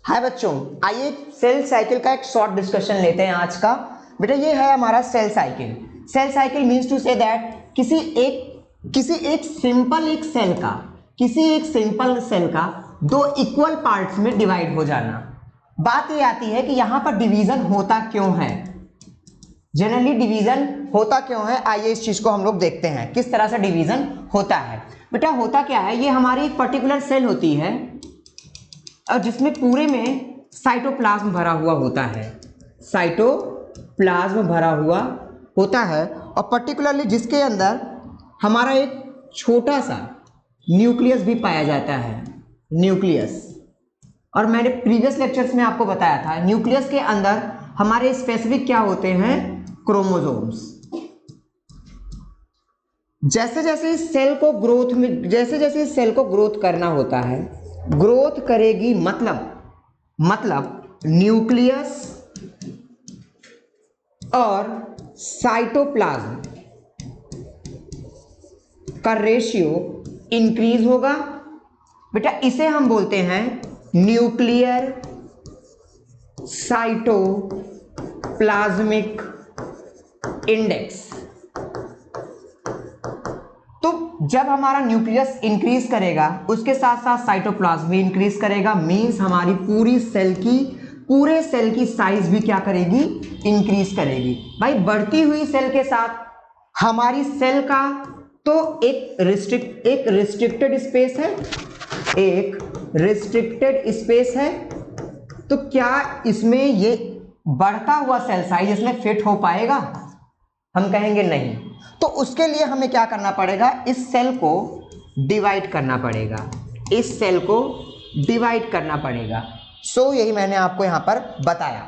हाय बच्चों, आइए cell cycle का एक शॉर्ट डिस्कशन लेते हैं आज का। बेटा ये है हमारा cell cycle. Cell cycle means to say that किसी एक सिंपल सेल का दो इक्वल पार्ट्स में डिवाइड हो जाना। बात ये आती है कि यहां पर डिवीजन होता क्यों है, जनरली डिवीजन होता क्यों है। आइए इस चीज को हम लोग देखते हैं किस तरह से डिवीजन होता है। बेटा होता क्या है, ये हमारी एक पर्टिकुलर सेल होती है और जिसमें पूरे में साइटोप्लाज्म भरा हुआ होता है, साइटोप्लाज्म भरा हुआ होता है और पर्टिकुलरली जिसके अंदर हमारा एक छोटा सा न्यूक्लियस भी पाया जाता है, न्यूक्लियस। और मैंने प्रीवियस लेक्चर्स में आपको बताया था न्यूक्लियस के अंदर हमारे स्पेसिफिक क्या होते हैं, क्रोमोसोम्स। जैसे जैसे इस सेल को ग्रोथ करना होता है, ग्रोथ करेगी मतलब न्यूक्लियस और साइटोप्लाज्म का रेशियो इंक्रीज होगा। बेटा इसे हम बोलते हैं न्यूक्लियर साइटोप्लाज्मिक इंडेक्स। तो जब हमारा न्यूक्लियस इंक्रीज करेगा उसके साथ साथ साइटोप्लाज्म भी इंक्रीज करेगा, मींस हमारी पूरे सेल की साइज भी क्या करेगी, इंक्रीज करेगी। भाई बढ़ती हुई सेल के साथ हमारी सेल का तो एक रिस्ट्रिक्टेड स्पेस है, तो क्या इसमें ये बढ़ता हुआ सेल साइज इसमें फिट हो पाएगा? हम कहेंगे नहीं। तो उसके लिए हमें क्या करना पड़ेगा, इस सेल को डिवाइड करना पड़ेगा। सो यही मैंने आपको यहां पर बताया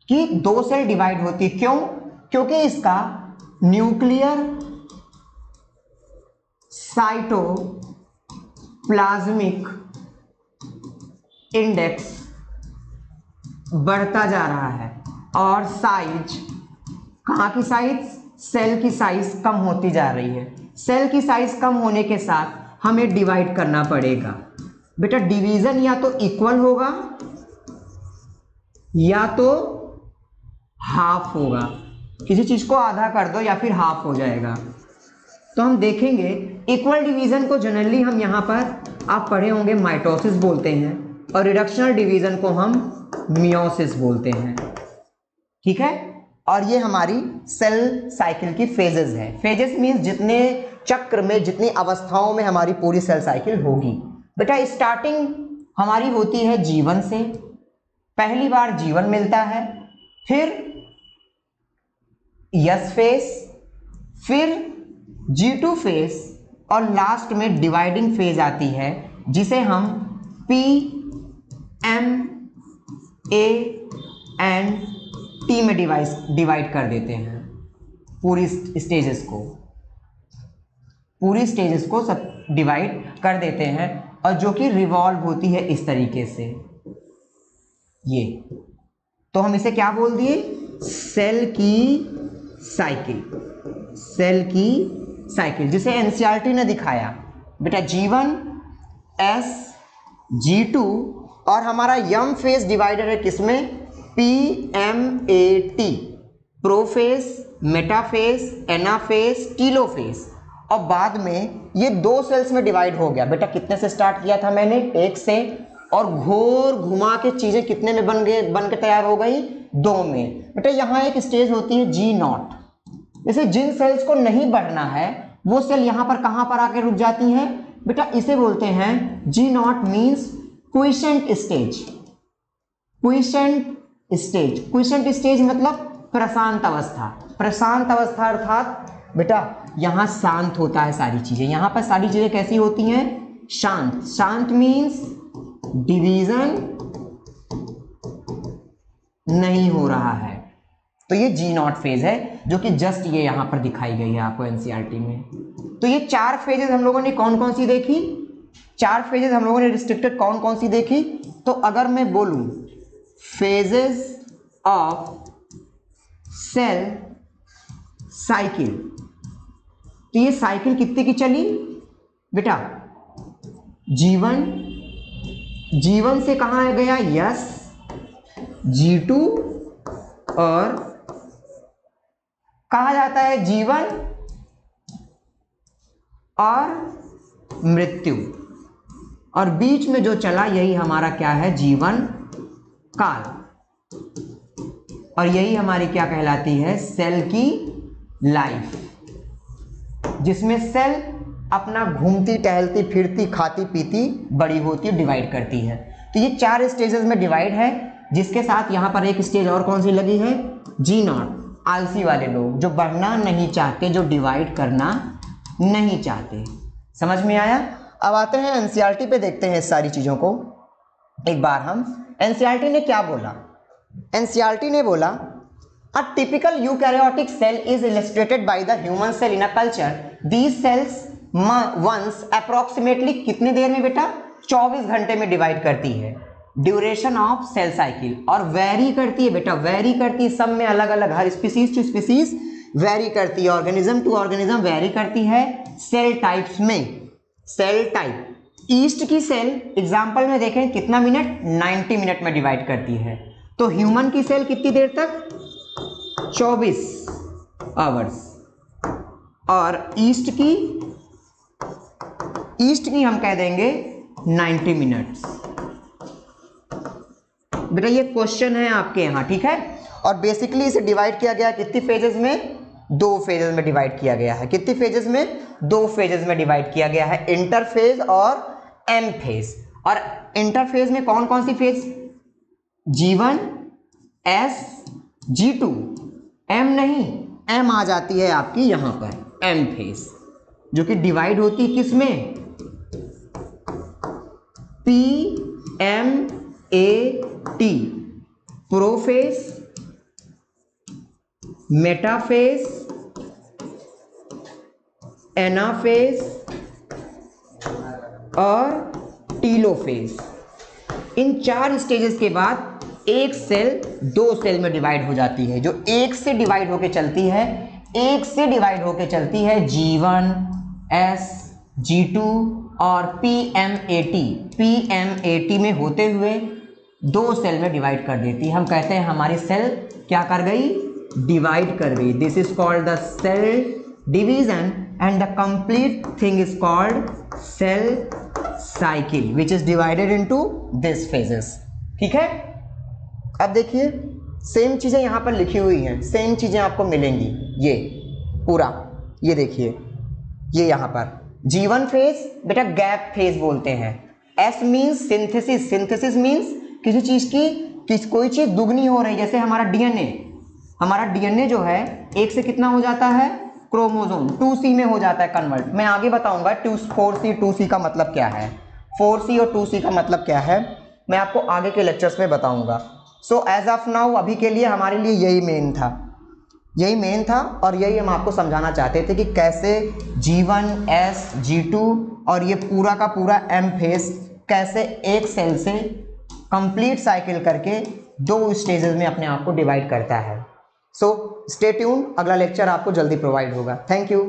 कि दो सेल डिवाइड होती, क्यों? क्योंकि इसका न्यूक्लियर साइटोप्लाज्मिक इंडेक्स बढ़ता जा रहा है और साइज, कहाँ की साइज, सेल की साइज कम होती जा रही है। सेल की साइज कम होने के साथ हमें डिवाइड करना पड़ेगा। बेटा डिवीजन या तो इक्वल होगा या तो हाफ होगा, किसी चीज को आधा कर दो या फिर हाफ हो जाएगा। तो हम देखेंगे इक्वल डिवीजन को जनरली हम यहां पर आप पढ़े होंगे माइटोसिस बोलते हैं और रिडक्शनल डिवीजन को हम मियोसिस बोलते हैं, ठीक है। और ये हमारी सेल साइकिल की फेजेस है। फेजेस मींस जितने चक्र में, जितनी अवस्थाओं में हमारी पूरी सेल साइकिल होगी। बेटा स्टार्टिंग हमारी होती है जीवन से, पहली बार जीवन मिलता है, फिर यस फेज, फिर G2 फेज और लास्ट में डिवाइडिंग फेज आती है जिसे हम P, M, A and T में डिवाइड कर देते हैं। पूरी स्टेजेस को सब डिवाइड कर देते हैं और जो कि रिवॉल्व होती है इस तरीके से। ये तो हम इसे क्या बोल दिए, सेल की साइकिल, जिसे एनसीईआरटी ने दिखाया। बेटा G1, S, G2 और हमारा यम फेज डिवाइडर है किसमें, PMAT, prophase, metaphase, anaphase, telophase. और बाद में ये दो सेल्स में डिवाइड हो गया। बेटा कितने से स्टार्ट किया था मैंने, एक से, और घोर घुमा के चीजें कितने में बन के तैयार हो गई, दो में। बेटा यहाँ एक स्टेज होती है G0, जैसे जिन सेल्स को नहीं बढ़ना है वो सेल यहां पर कहां पर आके रुक जाती हैं, बेटा इसे बोलते हैं G0 मींस क्विसेंट स्टेज मतलब प्रशांत अवस्था अर्थात बेटा यहां शांत होता है सारी चीजें। यहां पर सारी चीजें कैसी होती हैं, शांत मींस डिवीजन नहीं हो रहा है। तो ये G0 फेज है जो कि जस्ट ये यहां पर दिखाई गई है आपको एनसीईआरटी में। तो ये चार फेजेस हम लोगों ने कौन कौन सी देखी, रिस्ट्रिक्टेड कौन कौन सी देखी। तो अगर मैं बोलूं फेजेस ऑफ सेल साइकिल, तो ये साइकिल कितने की चली बेटा, G1, G1 से कहाँ गया, यस, G2 और कहा जाता है जीवन और मृत्यु, और बीच में जो चला यही हमारा क्या है, जीवन काल, और यही हमारी क्या कहलाती है, सेल की लाइफ, जिसमें सेल अपना घूमती टहलती फिरती खाती पीती बड़ी होती डिवाइड करती है। तो ये 4 स्टेजेस में डिवाइड है, जिसके साथ यहाँ पर एक स्टेज और कौन सी लगी है, G0, आलसी वाले लोग जो बढ़ना नहीं चाहते, जो डिवाइड करना नहीं चाहते। समझ में आया? अब आते हैं एनसीईआरटी पे, देखते हैं इस सारी चीज़ों को एक बार हम। एनसीईआरटी ने क्या बोला? एनसीईआरटी ने बोला a typical eukaryotic cell is illustrated by the human cell in a culture. These cells once approximately कितने देर में बेटा, 24 घंटे में डिवाइड करती है। ड्यूरेशन ऑफ सेल साइकिल, और वेरी करती है बेटा, वेरी करती है, सब में अलग अलग, हर स्पीसीज टू स्पीसीज वेरी करती है, ऑर्गेनिज्म टू ऑर्गेनिज्म वेरी करती है। सेल टाइप्स में, सेल टाइप ईस्ट की सेल एग्जांपल में देखें कितना मिनट, 90 मिनट में डिवाइड करती है। तो ह्यूमन की सेल कितनी देर तक, 24 आवर्स, और ईस्ट की हम कह देंगे 90 मिनट्स। बेटा ये क्वेश्चन है आपके यहाँ, ठीक है। और बेसिकली इसे डिवाइड किया गया कितनी फेजेस में, 2 फेजेस में डिवाइड किया गया है। कितनी फेजेस में, 2 फेजेस में डिवाइड किया गया है, इंटरफेज और एम फेज। और इंटरफेज में कौन कौन सी phase, G1, S, G2, M नहीं, M आ जाती है आपकी यहाँ पर एम फेज, जो कि डिवाइड होती है किस में, PMAT, प्रोफेज, मेटाफेज, एनाफेज और टीलोफेज। इन 4 स्टेजेस के बाद एक सेल 2 सेल में डिवाइड हो जाती है, जो एक से डिवाइड होके चलती है, G1, S, G2 और PMAT में होते हुए 2 सेल में डिवाइड कर देती है। हम कहते हैं हमारी सेल क्या कर गई, डिवाइड कर गई। This is called the cell division and the complete thing is called cell cycle which is divided into this phases. ठीक है, अब देखिए सेम चीजें यहां पर लिखी हुई हैं, सेम चीजें आपको मिलेंगी। ये पूरा ये देखिए, ये यहां पर G1 फेज बेटा गैप फेज बोलते हैं। S means synthesis, synthesis means किसी चीज की कोई चीज दुगनी हो रही, जैसे हमारा डीएनए जो है एक से कितना हो जाता है, क्रोमोसोम 2C में हो जाता है कन्वर्ट। मैं आगे बताऊंगा 4C 2C का मतलब क्या है, 4C और 2C का मतलब क्या है, मैं आपको आगे के लेक्चर्स में बताऊंगा। सो एज ऑफ नाउ अभी के लिए हमारे लिए यही मेन था और यही हम आपको समझाना चाहते थे कि कैसे G1, S, G2 और ये पूरा का पूरा M फेज कैसे एक सेल से कंप्लीट साइकिल करके 2 स्टेजेस में अपने आप को डिवाइड करता है। सो स्टे ट्यून, अगला लेक्चर आपको जल्दी प्रोवाइड होगा। Thank you.